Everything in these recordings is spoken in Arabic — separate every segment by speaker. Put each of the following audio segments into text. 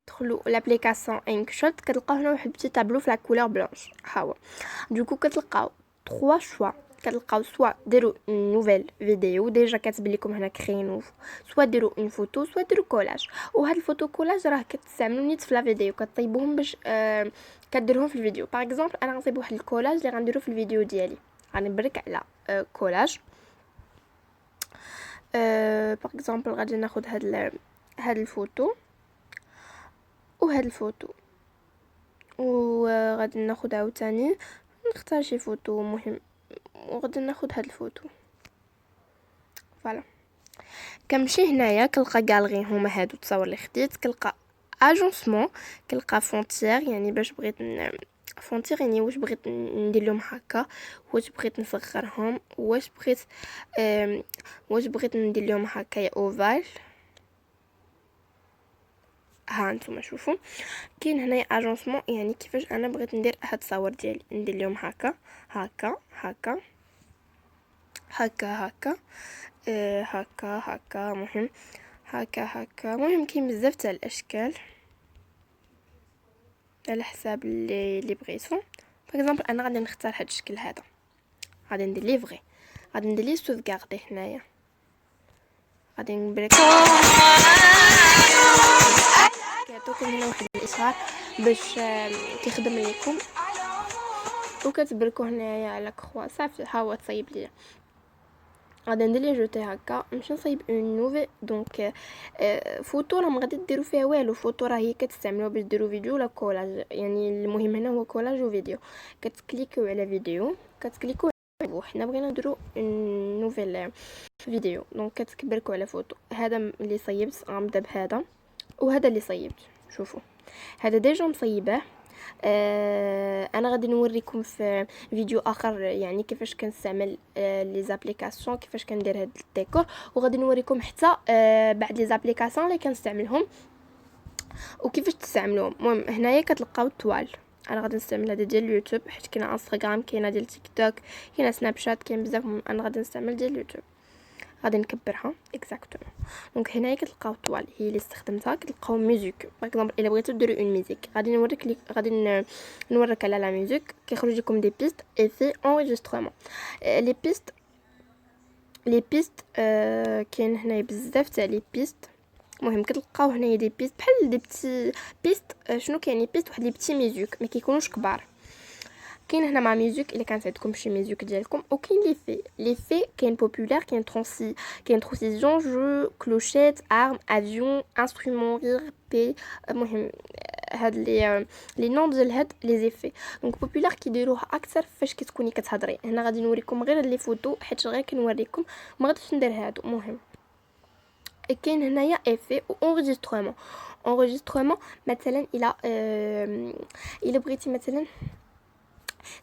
Speaker 1: تدخلوا لابليكاسيون انكشوت كتلقاو هنا واحد بتي طابلو في لا كولور بلانش ها هو دوكو كتلقاو 3 شوا كتلقاو سوا ديروا نوفيل فيديو ديجا كاتب لكم هنا كري نوف سوا ديروا اون فوتو سوا ديروا كولاج وهاد الفوتو كولاج راه كتستعملوا نيت في لا فيديو كطيبوهم باش كديرهم في الفيديو باغ اكزومبل انا غنصايب واحد الكولاج اللي غنديرو في الفيديو ديالي غنبرك على كولاج باغ اكزومبل غادي ناخذ هاد الفوتو وهاد الفوتو وغادي ناخذ عاوتاني نختار شي فوتو مهم وغادي ناخذ هاد الفوتو فوالا كنمشي هنايا كنلقى غالغي هما هادو التصاور اللي خديت كنلقى اجونسمون كنلقى فونتير يعني باش بغيت فونتير يعني واش بغيت ندير لهم هكا واش بغيت نصغرهم واش بغيت ندير لهم هكايا اوفال ها نتوما شوفوا كاين هنايا اجونسمون يعني كيفاش انا بغيت ندير هاد التصاور ديالي ندير لهم هكا هكا هكا هكا هكا هكا هكا مهم هكا مهم كاين بزاف تاع الاشكال على حساب اللي بغيتو باغ اكزومبل انا غادي نختار هاد الشكل هذا غادي ندير ليه فغي غادي ندير ليه سوفغاردي هنايا غادي نبرك كيعطوكم هنا واحد الاصرار باش تخدم لكم وكتبركو هنايا على كخوا صافي ها هو تصايب ليا غادي ندير لي جوتي هكا نمشي نصايب اون نوفي دونك فوتو راه ما غادي ديروا فيها والو فوتو راه هي كتستعملوها باش ديروا فيديو ولا كولاج يعني المهم هنا هو كولاج وفيديو كتكليكيو على فيديو كتكليكو حنا بغينا نديرو نوفيل فيديو دونك كتكبركو على فوتو هذا اللي صيبت غنبدا بهذا وهذا اللي صيبت شوفوا هذا ديجا مصيبه انا غادي نوريكم في فيديو اخر يعني كيفاش كنستعمل لي زابليكاسيون كيفاش كندير هاد الديكور وغادي نوريكم حتى بعد لي زابليكاسيون اللي كنستعملهم وكيفاش تستعملوهم المهم هنايا كتلقاو الطوال انا غادي نستعمل هذا ديال اليوتيوب حيت كاينه انستغرام كاينه ديال تيك توك كاينه سناب شات كاين بزاف انا غادي نستعمل ديال اليوتيوب غادي نكبرها اكزاكتومون دونك هنايا كتلقاو الطوال هي اللي استخدمتها كتلقاو ميوزيك باغ اكزومبل الا بغيتو ديروا اون ميوزيك غادي نوريك على لا ميوزيك كيخرج لكم دي بيست اي في انريجسترمون لي بيست كاين هنايا بزاف تاع لي بيست المهم كتلقاو هنايا دي بيست بحال دي بتي بيست شنو كاين بيست واحد لي بتي ميوزيك ما كيكونوش كبار كاين هنا مع ميوزيك الا كانت عندكم شي ميوزيك ديالكم وكاين لي في كاين بوبولار كاين ترانسيزيون جو كلوشيت ارم افيون انسترومون رير بي المهم هاد لي نون ديال هاد لي زيفي دونك بوبولار كيديروها اكثر فاش كتكوني كتهضري هنا غادي نوريكم غير لي فوتو حيت غير كنوريكم ما غاديش ندير هادو المهم كاين هنايا افي انريجسترمون مثلا الى بغيتي مثلا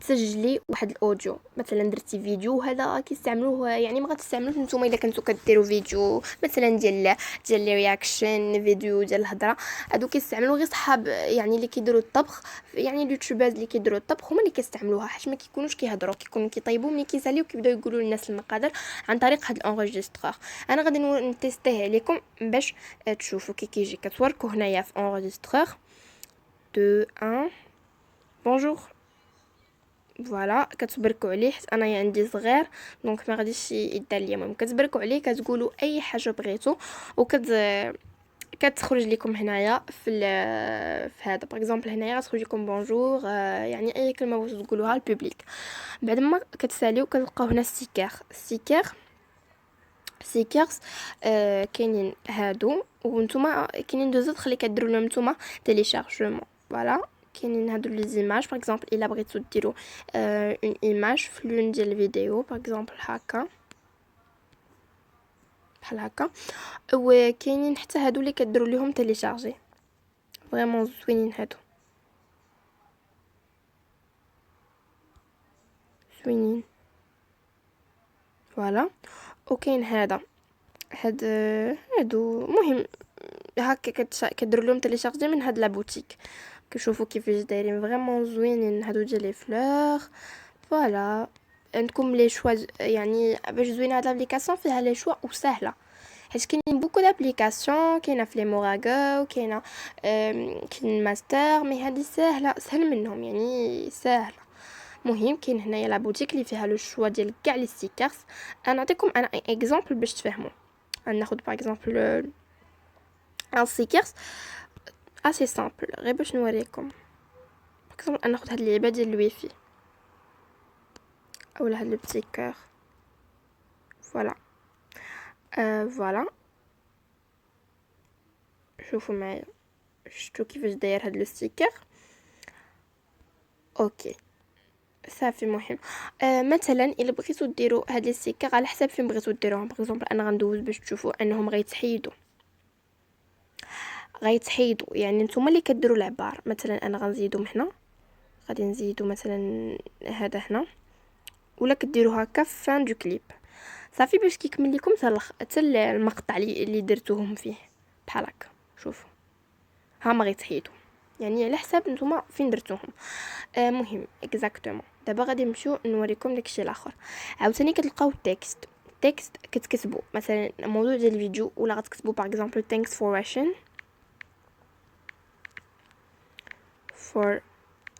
Speaker 1: تسجلي واحد الاوديو مثلا درتي فيديو هذا كيستعملوه يعني ما غتستعملوش نتوما الا كنتو كديروا فيديو مثلا ديال لي رياكشن فيديو ديال الهضره هادو كيستعملوا غير صحاب يعني اللي كيديروا الطبخ يعني اليوتيوبرز اللي كيديروا الطبخ هما اللي كيستعملوها حيت ما كيكونوش كيهضروا كيكونوا كيطيبوا ملي كيساليو كيبداو يقولوا للناس المقادير عن طريق هاد الانغيسترور انا غادي نتيستيه عليكم باش تشوفوا كيجي كتوركو هنايا في انغيسترور 2 1 بونجور فوالا كتبركوا عليه حيت انايا عندي صغير دونك ما غاديش يدار ليا المهم كتبركوا عليه كتقولوا اي حاجه بغيتو كتخرج لكم هنايا في هذا باغ اكزومبل هنايا غتخرج لكم بونجور يعني اي كلمه بغيتو تقولوها للبوبليك بعد ما كتساليو كتلقاو هنا ستيكرز كاينين هادو وانتم كاينين دوزات خلي كديروا لهم نتوما تيليشارجمون فوالا كاينين هادو لي زيماج باغ اكزومبل الا بغيتو ديروا اون ايماج في لون ديال الفيديو باغ اكزومبل هكا بحال هكا وكاينين حتى هادو اللي كديروا ليهم تيليشارجي فريمون زوينين هادو زوينين فوالا وكاين هادو مهم هكا كديروا لهم تيليشارجي من هاد لا بوتيك كشوفوا كيفاش دايرين فريمون زوينين هادو ديال لي فلور فوالا عندكم لي شوا يعني باش زوينه هاد لابليكاسيون فيها لي شوا وسهله حيت كاينين بوكو دابليكاسيون، كاينه في لي موراغو، كاين ماستر، مي هذه سهل منهم يعني سهله. مهم كاين هنايا لا بوتيك اللي فيها لو شوا ديال كاع لي ستيكرز. انا نعطيكم انا اكزامبل باش تفهموا. ناخذ باغ اكزامبل ان ستيكرز اسي سامبل غير باش نوريكم. باغ اكزامبل انا ناخذ هاد اللعبه ديال الويفي اولا هاد لو بتي كور. فوالا فوالا شوفوا معايا شفتوا كيفاش داير هاد لو ستيكر. اوكي صافي. مهم مثلا الا بغيتو ديروا هاد لي ستيكر على حساب فين بغيتو ديروهم. باغ اكزومبل انا غندوز باش تشوفوا انهم غيتحيدوا يعني نتوما اللي كديروا العبار. مثلا انا غنزيدهم هنا، غادي نزيدو مثلا هذا هنا، ولا كديروا هكا في فان دو كليب صافي باش كيكمل لكم حتى المقطع اللي درتوهم فيه بحال هكا. شوفوا ها ما غيتحيدوا يعني على حساب نتوما فين درتوهم. مهم اكزاكتومون. دابا غادي نمشيو نوريكم داكشي الاخر. عاوتاني كتلقاو تكست كتكتبوا مثلا الموضوع ديال الفيديو، ولا غتكتبوا باغ اكزامبل thanks for watching for.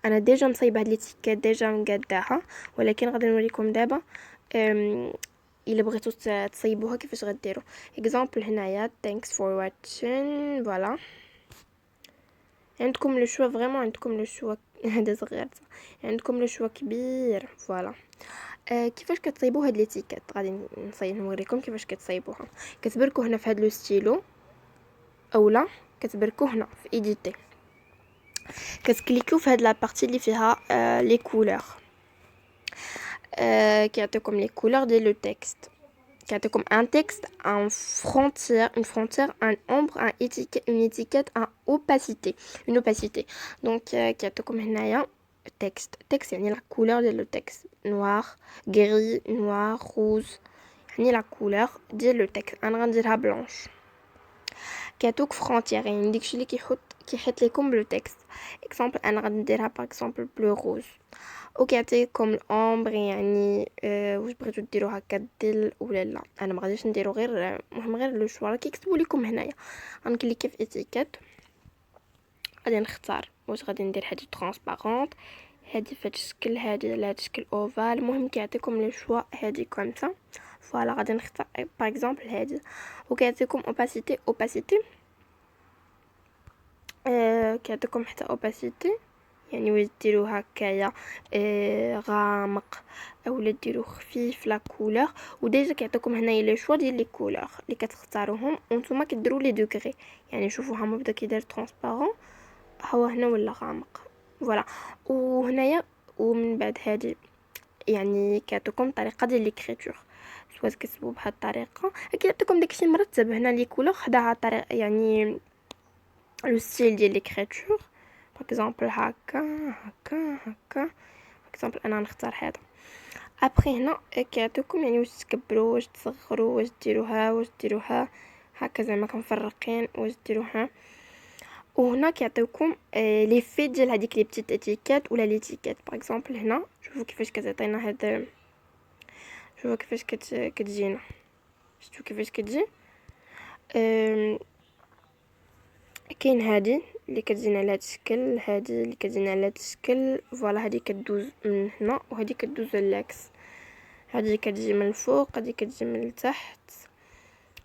Speaker 1: انا ديجا مصايبه هاد ليتيكات ديجا مقاداها، ولكن غادي نوريكم دابا الا بغيتو تصايبوها كيفاش غديروا. اكزامبل هنايا thanks for watching. فوالا عندكم لو شوا فريمون، عندكم لو شوا هذا صغير، عندكم لو شوا كبير. فوالا كيفاش كتصايبوا هاد ليتيكات؟ غادي نوريكم كيفاش كتصايبوها. كتبركوا هنا في هاد لو ستيلو، اولا كتبركوا هنا في ايديتي، كتكليكيو في هاد لابارتي اللي فيها لي كولور. كيعطيكم لي كولور ديال لو تكست، كيعطيكم ان تكست، ان frontière, une frontière, un ombre, un étiquette, une étiquette, un opacité, une opacité. Donc كيعطيكم هنايا تكست يعني لا كولور ديال لو تكست، نوار غري نوار روز يعني لا كولور ديال لو تكست. انا غنديرها بلونش. كيعطوك فرونتيير يعني داكشي اللي كيحيط لكم بلو تكست. اكزامبل انا غنديرها باغ اكزامبل بلو روز. وكيعطيكم الامبر يعني واش بغيتو ديروا هكا الظل ولا لا. انا ما غاديش نديرو غير مهم غير لو شوا كيكتبوا لكم هنايا. غنكليكي في ايتيكيت، غادي نختار واش غادي ندير هذه ترانسبارونت، هذه في هذا الشكل، هذه على هذا الشكل اوفال. المهم كيعطيكم لو شوا هذه كومسا. فوالا غادي نختار باغ اكزامبل هذه، وكيعطيكم اوباسيتي كيعطيكم حتى اوباسيتي يعني واش ديروا هكايا غامق اولا ديروا خفيف لا كولور. وديجا كيعطيكم هنايا لي شوا ديال لي كولور اللي كتختاروهم وانتم كديروا لي دوغري. يعني شوفوا ها بدا كيدير ترانسبارون، هو هنا ولا غامق. فوالا وهنايا ومن بعد هذه يعني كيعطيكم طريقه ديال ليكريتور، سواء كتكتبوا بهذه الطريقه. كيعطيكم داكشي مرتب هنا لي كولور خداها طريقه يعني لو ستيل ديال ليكريتور. باغ اكزامبل هكا هكا هكا. اكزامبل انا نختار هذا. ابري هنا كيعطيكم يعني واش تكبروا واش تصغروا واش ديروها واش ديروها هكا زعما كنفرقين واش ديروها. وهنا كيعطيوكم لي في ديال هذيك لي بتيت اتيكيت ولا ليتيكيت. باغ اكزامبل هنا شوفوا كيفاش كتعطينا هذا، شوفوا كيفاش كتجينا، شفتوا كيفاش كتجي. كاين هذه اللي كتجينا على هذا الشكل، هذه اللي كتجينا على هذا الشكل. فوالا هذه كدوز من هنا وهذه كدوز للاكس، هذه كتجي من الفوق هذه كتجي من التحت.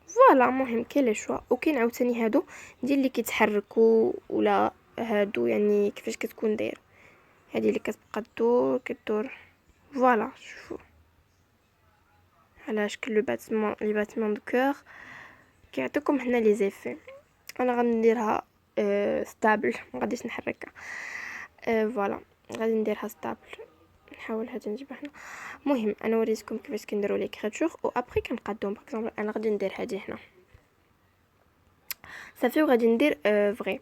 Speaker 1: فوالا مهم كاين لي شوا. وكاين عاوتاني هادو ديال اللي كيتحركوا ولا هادو يعني كيفاش كتكون داير. هذه اللي كتبقى كدور. فوالا شوفوا على شكل لو باتمون دو كور. كيعطيكم هنا لي زيفي. انا غنديرها ستابل، ما غاديش نحركها. فوالا غادي نديرها ستابل، نحاول هذا نجيبها هنا. مهم انا وريتكم كيفاش كنديروا لي كريتور وابري كنقادهم. باغ اكزومبل انا غادي ندير هذه هنا صافي، وغادي ندير فري.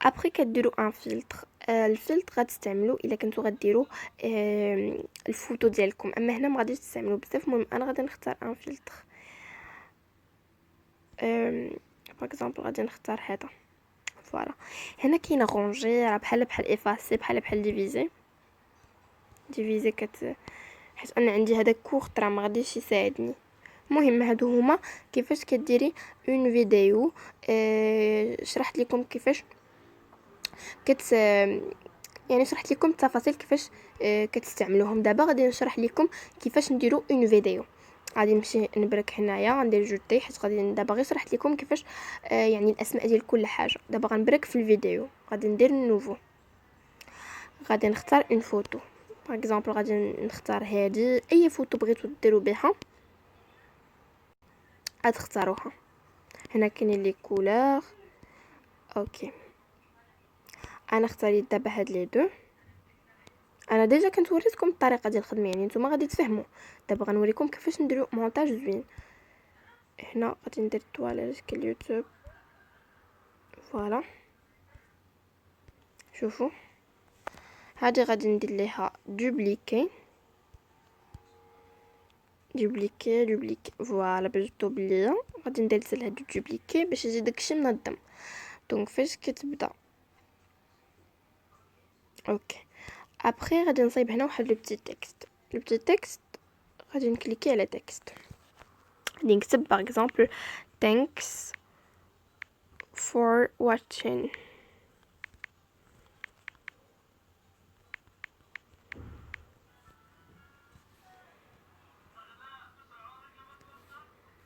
Speaker 1: ابري كديروا ان فلتر. الفلتر غتستعملوا الا كنتو غديروا الفوتو ديالكم، اما هنا ما غاديش تستعملوا بزاف. المهم انا غادي نختار ان فلتر. باغ اكزومبل غادي نختار هذا. فوالا هنا كاينه غونجي راه بحال افاسي بحال ديفيزي حيت انا عندي هذا كورت راه ما غاديش يساعدني. المهم هادو هما كيفاش كديري اون فيديو. شرحت لكم كيفاش يعني شرحت لكم التفاصيل كيفاش كتستعملوهم. دابا غادي نشرح لكم كيفاش نديرو اون فيديو. غادي نمشي نبرك هنايا، غندير جوتي حيت غادي دابا غير شرحت لكم كيفاش يعني الاسماء ديال كل حاجه. دابا غنبرك في الفيديو، غادي ندير نوفو، غادي نختار اون فوتو. باغ اكزومبل غادي نختار هذه، اي فوتو بغيتو ديروا بها غتختاروها. هنا كاينين لي كولور. اوكي انا اختاريت دابا هاد لي دو. انا ديجا كنت وريتكم الطريقه ديال الخدمه، يعني نتوما غادي تفهموا. دابا غنوريكم كيفاش نديروا مونتاج زوين. هنا غادي ندير طوال على شكل يوتيوب. فوالا شوفوا هادي غادي ندير ليها دوبليكي دوبليكي دوبليكي. فوالا باش دوبليا غادي ندير لها دوبليكي باش يجي داكشي منظم. دونك فاش كتبدا اوكي ابري غادي نصايب هنا واحد لو بتي تكست. لو بتي تكست غادي نكليكي على تكست، غادي نكتب باغ اكزومبل thanks for watching.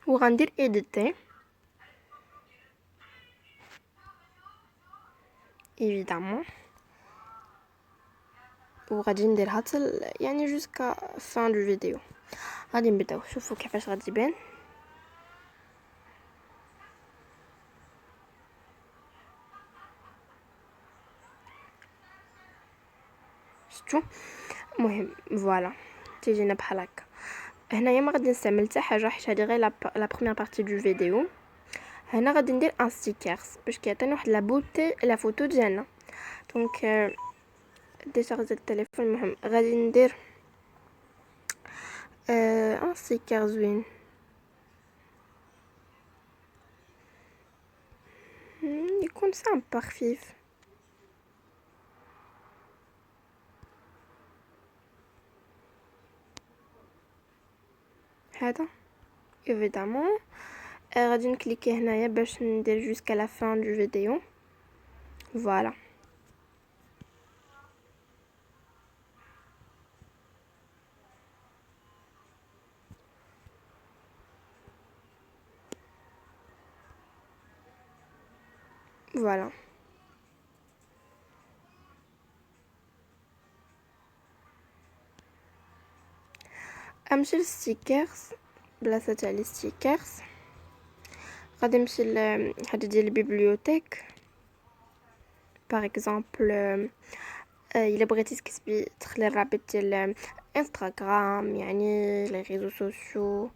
Speaker 1: وغندير editer évidemment، وغادي نديرها حتى يعني جوسكا فان دو فيديو. غادي نبداو. شوفوا كيفاش غادي يبان. شفتوا المهم فوالا تيجينا بحال هكا. هنايا ما غادي نستعمل حتى حاجه حيت هذه غير لا بروميير بارتي دو فيديو. هنا غادي ندير ان ستيكرز باش كيعطينا واحد لا بوتي لا فوتو ديالنا. دونك ديشارجي التليفون. المهم غادي ندير ان ستيكر زوين. يكون سامبا خفيف. هذا évidemment غادي نكليكي هنايا باش ندير جوسكا لا فان دو فيديو. فوالا فوالا امشي للستيكرز. بلاصه تاع لي ستيكرز غادي نمشي لهاد ديال البيبليوتيك. باغ اكزومبل الا بغيتي تكتبي تخلي الرابط ديال انستغرام يعني لي ريزو سوسيو.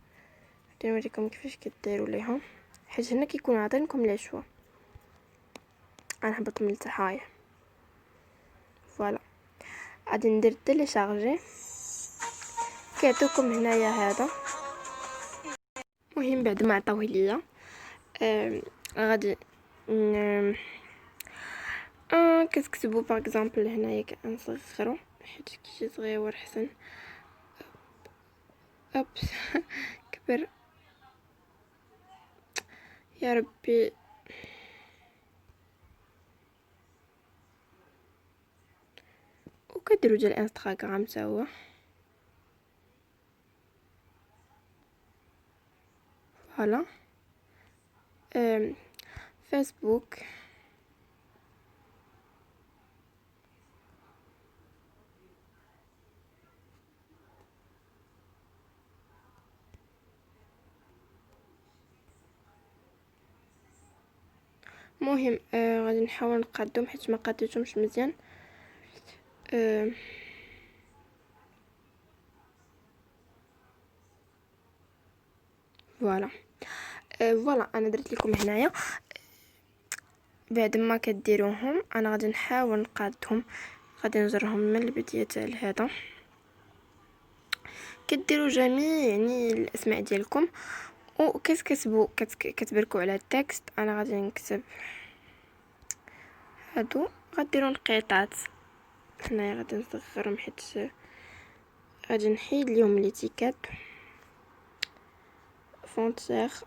Speaker 1: نوريكم كيفاش كديروا ليهم حيت هنا كيكون عاطينكم لي شوا. انا هبط من التحايا. فوالا غادي ندير تيليشارجي. كيعطيكم هنايا هذا. مهم بعد ما عطاوه ليا غادي كتكتبوا باغ اكزومبل هنايا كنصغروا حيت كيجي صغيور حسن. اوبس كبر يا ربي. وكديروا ديال انستغرام حتى هو. فوالا فيسبوك. مهم غادي نحاول نقادهم حيت ما قاديتهمش مزيان. فوالا فوالا انا درت لكم هنايا. بعد ما كديروهم انا غادي نحاول نقادهم. غادي نجرهم من البدايه تاع هذا. كديروا جميع يعني الاسماء ديالكم وكتكتبوا كتبركوا على التكست. انا غادي نكتب هادو. غديروا نقيطات هنايا غادي نصغرهم حيت غادي نحيد ليهم ليتيكات. fond clair.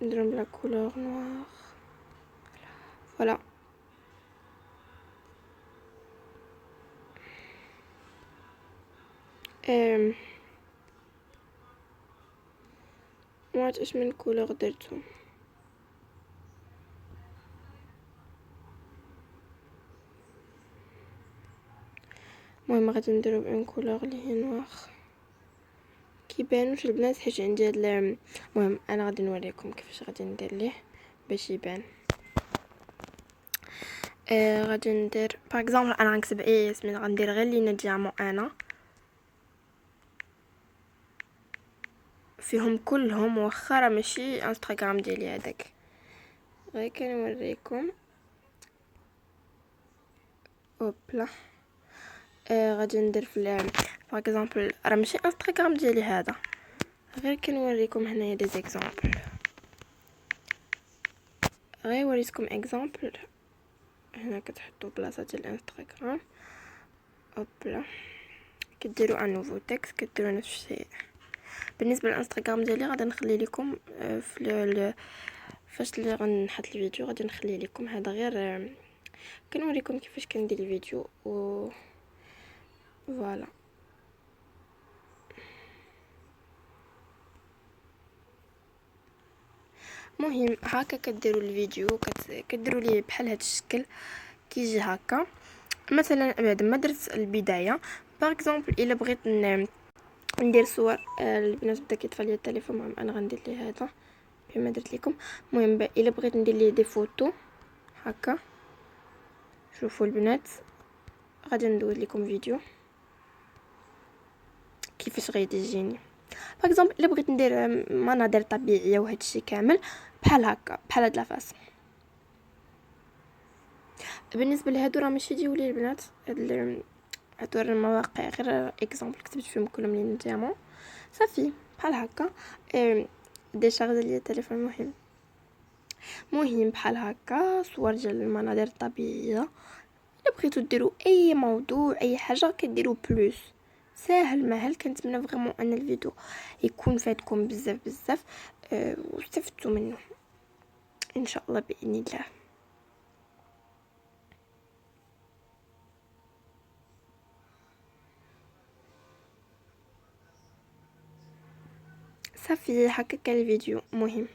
Speaker 1: نديرهم la couleur noire. Voilà. ما ايش من كولور درتو. المهم غادي نديرو بان كولور اللي هي نوار كيبانوش البنات حيت عندي هاد المهم انا غادي نوريكم كيفاش غادي ندير ليه باش يبان. غادي ندير باغ اكزومبل انا غنكتب اي سميت غندير غير لينا ديامون انا فيهم كلهم واخا راه ماشي انستغرام ديالي هذاك غير كنوريكم. اوبلا غادي ندير في باغ اكزومبل راه ماشي انستغرام ديالي هذا غير كنوريكم هنايا دي زيكزامبل. غير وريتكم اكزامبل هنا كتحطوا بلاصه ديال الانستغرام. اوبلا كديروا ان نوفو تكست كديروا نفس الشيء. بالنسبه للانستغرام ديالي غادي نخلي لكم في فاش اللي غنحط الفيديو غادي نخلي لكم هذا غير كنوريكم كيفاش كندير الفيديو و فوالا. مهم هكا كديروا الفيديو كديروا ليه بحال هذا الشكل كيجي هكا. مثلا بعد ما درت البدايه باغ اكزومبل الا بغيت ندير صور البنات بدا كيطفى لي التليفون. المهم انا غندير ليه هذا كما درت لكم. المهم الا بغيت ندير ليه دي فوتو هكا شوفوا البنات غادي ندوز لكم فيديو كيفاش غادي يجيني. باغ اكزومبل الا بغيت ندير مناظر طبيعيه وهذا الشيء كامل بحال هكا بحال هاد لافاس. بالنسبه لهادو راه ماشي يجيو لي البنات هادو المواقع غير اكزومبل كتبت فيهم كلهم لي ديامون صافي بحال هكا. ديشارجي لي التليفون. مهم بحال هكا صور ديال المناظر الطبيعيه. الا بغيتو ديروا اي موضوع اي حاجه كديروا بلوس ساهل ماهل. كنتمنى فريمون ان الفيديو يكون فاتكم بزاف بزاف واستفدتوا منه ان شاء الله باذن الله. صافي هكا كان الفيديو مهم.